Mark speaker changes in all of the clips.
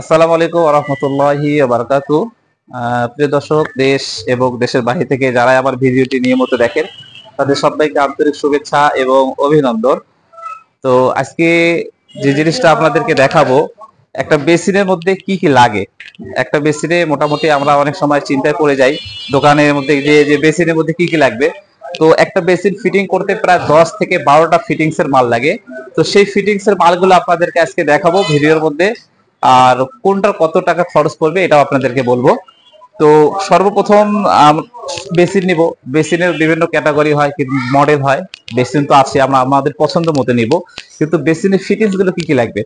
Speaker 1: আসসালামু আলাইকুম ওয়া রাহমাতুল্লাহি ওয়া বারাকাতুহু। প্রিয় দর্শক, দেশ এবং দেশের বাইরে থেকে যারা আমার ভিডিওটি নিয়মিত দেখেন তাদের সবাইকে আন্তরিক শুভেচ্ছা এবং অভিনন্দন। তো আজকে যে জিনিসটা আপনাদেরকে দেখাবো, একটা বেসিনের মধ্যে কি কি লাগে। একটা বেসিনে মোটামুটি আমরা অনেক সময় চিন্তায় পড়ে যাই দোকানের মধ্যে যে বেসিনের মধ্যে কি কি লাগবে। তো একটা বেসিন ফিটিং করতে প্রায় 10 থেকে 12টা ফিটিংস এর মাল লাগে। তো সেই ফিটিংস এর মালগুলো আপনাদেরকে আজকে দেখাবো ভিডিওর মধ্যে, আর কোনটার কত টাকা খরচ পড়বে এটাও আপনাদেরকে বলবো। তো সর্বপ্রথম বেসিন নিব। বেসিনের বিভিন্ন ক্যাটাগরি হয়, কিন্তু মডেল হয়। বেসিন তো আছে, আমরা আমাদের পছন্দ মতো নিব, কিন্তু বেসিনের ফিটিংস গুলো কি কি লাগবে।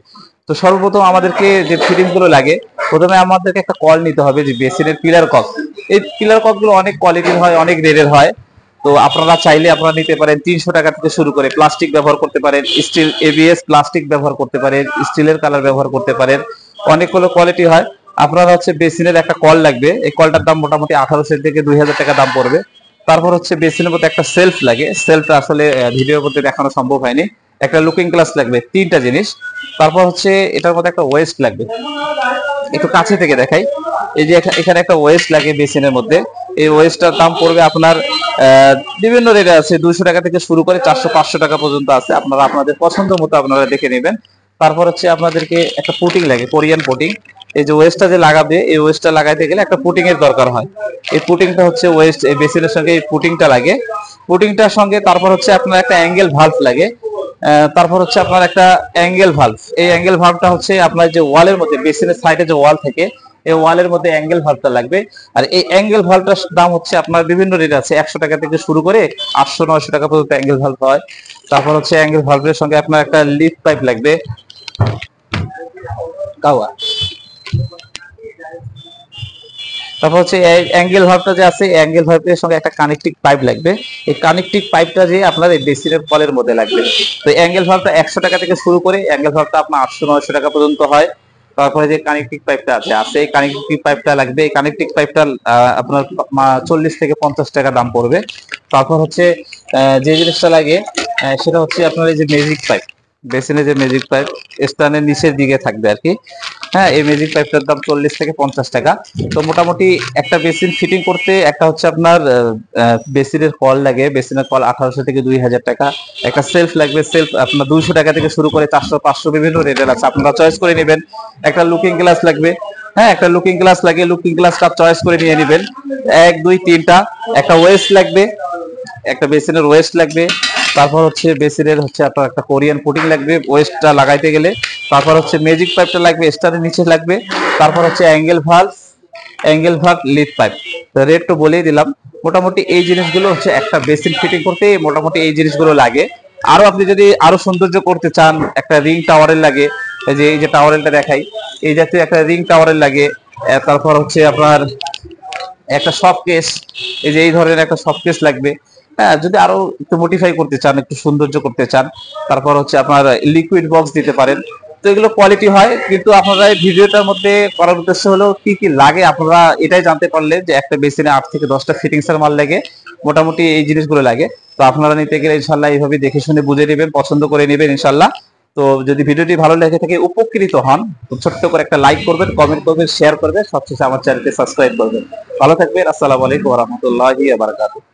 Speaker 1: তো সর্বপ্রথম আমাদেরকে যে ফিটিংস গুলো লাগে, প্রথমে আমাদেরকে একটা কল নিতে হবে যে বেসিনের পিলার কক। এই পিলার কক গুলো অনেক কোয়ালিটির হয়, অনেক রেটের হয়। তো আপনারা চাইলে আপনারা নিতে পারেন 300 টাকা থেকে শুরু করে। প্লাস্টিক ব্যবহার করতে পারেন, স্টিল এবিএস প্লাস্টিক ব্যবহার করতে পারেন, স্টিলের কালার ব্যবহার করতে পারেন, অনেকগুলো কোয়ালিটি হয়। আপনার হচ্ছে বেসিনের একটা কল লাগবে। এই কলটার দাম মোটামুটি 1800 থেকে 2000 টাকা দাম পড়বে। তারপর হচ্ছে বেসিনের মধ্যে একটা সেলফ লাগে। সেলফটা আসলে ভিডিওর মধ্যে দেখানো সম্ভব হয়নি। একটা লুকিং গ্লাস লাগবে, তিনটা জিনিস। তারপর হচ্ছে এটার মধ্যে একটা ওয়েস্ট লাগবে। একটু কাছে থেকে দেখাই। এই যে এখানে একটা ওয়েস্ট লাগে বেসিনের মধ্যে। এই ওয়েস্টটার দাম পড়বে আপনার বিভিন্ন রেটে আছে, 200 টাকা থেকে শুরু করে 400-500 টাকা পর্যন্ত আছে। আপনারা আপনাদের পছন্দ মতো আপনারা দেখে নেবেন। তারপর হচ্ছে আপনাদেরকে একটা পুটিং লাগে, কোরিয়ান পুটিং। এই যে ওয়েস্টটা যে লাগাবে, এই ওয়েস্টটা লাগাইতে গেলে একটা পুটিং এর দরকার হয়। এই পুটিংটা হচ্ছে ওয়েস্ট, এই বেসিনের সঙ্গে এই পুটিংটা লাগে। পুটিংটার সঙ্গে তারপর হচ্ছে আপনার একটা অ্যাঙ্গেল ভালভ লাগে। তারপর হচ্ছে আপনার একটা অ্যাঙ্গেল ভালভ। এই অ্যাঙ্গেল ভালভটা হচ্ছে আপনার যে ওয়ালের মধ্যে, বেসিনের সাইডে যে ওয়াল থাকে, এই ওয়ালের মধ্যে অ্যাঙ্গেল ভালভটা লাগবে। আর এই অ্যাঙ্গেল ভালভটার দাম হচ্ছে আপনার বিভিন্ন রেট আছে, 100 টাকা থেকে শুরু করে 800-900 টাকা পর্যন্ত অ্যাঙ্গেল ভালভ হয়। তারপর হচ্ছে অ্যাঙ্গেল ভালভের সঙ্গে আপনার একটা লিফট পাইপ লাগবে। কাওয়া। তারপর হচ্ছে অ্যাঙ্গেল ভালভটা যে আছে, অ্যাঙ্গেল ভালভের সঙ্গে একটা কানেক্টিং পাইপ লাগবে। এই কানেক্টিং পাইপটা যে আপনার এই বেসিনের কলের মধ্যে লাগবে। তো অ্যাঙ্গেল ভালভটা 100 টাকা থেকে শুরু করে অ্যাঙ্গেল ভালভটা আপনার 800-900 টাকা পর্যন্ত হয়। তারপরে যে কানেক্টিং পাইপটা আছে এই কানেক্টিং পাইপটা লাগবে। এই কানেক্টিং পাইপটা আপনার 40 থেকে 50 টাকা দাম পড়বে। তারপর হচ্ছে যে জিনিসটা লাগে সেটা হচ্ছে আপনার এই যে ম্যাজিক পাইপ। বেসিনে যে ম্যাজিক পাইপ স্ট্যান্ডের নিচের দিকে থাকবে আর কি। হ্যাঁ, এই ম্যাজিক পাইপটার দাম 40 থেকে 50 টাকা। তো মোটামুটি একটা বেসিন ফিটিং করতে একটা হচ্ছে আপনার বেসিনের কল লাগে। বেসিনের কল 1800 থেকে 2000 টাকা। একটা সেলফ লাগবে। সেলফ আপনার 200 টাকা থেকে শুরু করে 400-500 বিভিন্ন রেটের আছে, আপনারা চয়েস করে নেবেন। একটা লুকিং গ্লাস লাগবে। হ্যাঁ, একটা লুকিং গ্লাস লাগে। লুকিং গ্লাসটা চয়েস করে নিয়ে নেবেন। 1 2 3টা। একটা ওয়েস্ট লাগবে, একটা বেসিনের ওয়েস্ট লাগবে। তারপর হচ্ছে বেসিনের হচ্ছে আপনার একটা কোরিয়ান পুটিং লাগবে ওয়েস্টটা লাগাইতে গেলে। তারপর হচ্ছে ম্যাজিক পাইপটা লাগবে, স্টারের নিচে লাগবে। তারপর হচ্ছে angle valve lead pipe. Rate তো বলেই দিলাম। মোটামুটি এই জিনিসগুলো হচ্ছে একটা বেসিন ফিটিং করতে মোটামুটি এই জিনিসগুলো লাগে। আরো আপনি যদি আরো সৌন্দর্য করতে চান, একটা রিং টাওয়ারের লাগে। এই যে টাওয়ারেলটা দেখাই, এই জাতীয় একটা রিং টাওয়ারের লাগে। তারপর হচ্ছে আপনার একটা সফট কেস, এই যে এই ধরনের একটা সফট কেস লাগবে। হ্যাঁ, যদি আরো একটু মডিফাই করতে চান, একটু সৌন্দর্য করতে চান, তারপর হচ্ছে আপনার লিকুইড বক্স দিতে পারেন। তো এগুলো কোয়ালিটি হয়, কিন্তু আপনারা এই ভিডিওটার মধ্যে করার উদ্দেশ্য হলো কি কি লাগে আপনারা এটাই জানতে পারলেন যে একটা বেসিনে 8 থেকে 10টা ফিটিংস এর মাল লাগে। মোটামুটি এই জিনিসগুলো লাগে। তো আপনারা নিতে গেলে ইনশাল্লাহ এইভাবে দেখে শুনে বুঝে নেবেন, পছন্দ করে নেবেন ইনশাল্লাহ। তো যদি ভিডিওটি ভালো লেগে থাকে, উপকৃত হন, তো ছোট্ট করে একটা লাইক করবেন, কমেন্ট করবেন, শেয়ার করবেন, সবশেষে আমার চ্যানেলটি সাবস্ক্রাইব করবেন। ভালো থাকবেন। আসসালামু আলাইকুম ওয়া রাহমাতুল্লাহি ওয়া বারাকাতুহু।